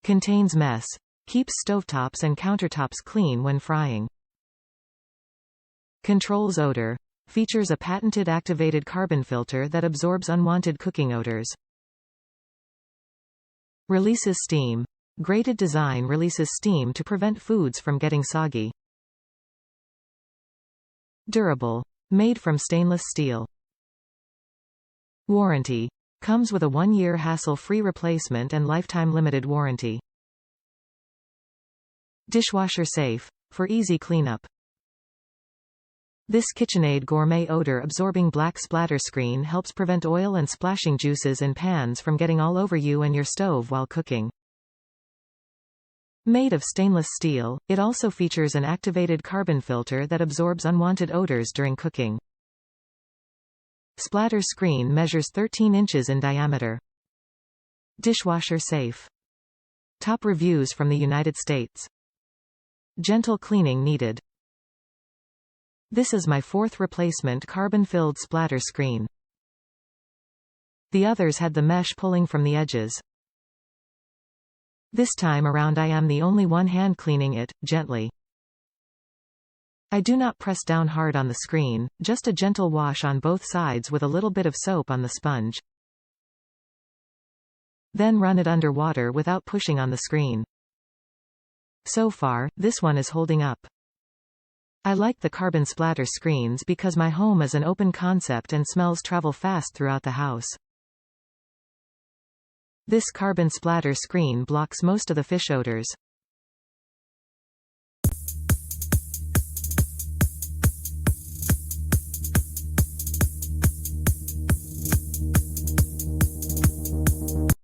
Contains mess. Keeps stovetops and countertops clean when frying. Controls odor. Features a patented activated carbon filter that absorbs unwanted cooking odors. Releases steam. Grated design releases steam to prevent foods from getting soggy. Durable. Made from stainless steel. Warranty. Comes with a 1-year hassle-free replacement and lifetime limited warranty. Dishwasher safe. For easy cleanup. This KitchenAid Gourmet Odor-Absorbing black splatter screen helps prevent oil and splashing juices in pans from getting all over you and your stove while cooking. Made of stainless steel, it also features an activated carbon filter that absorbs unwanted odors during cooking. Splatter screen measures 13 inches in diameter. Dishwasher safe. Top reviews from the United States. Gentle cleaning needed. This is my 4th replacement carbon-filled splatter screen. The others had the mesh pulling from the edges. This time around I am the only one hand cleaning it, gently. I do not press down hard on the screen, just a gentle wash on both sides with a little bit of soap on the sponge. Then run it under water without pushing on the screen. So far, this one is holding up. I like the carbon splatter screens because my home is an open concept and smells travel fast throughout the house. This carbon splatter screen blocks most of the fish odors.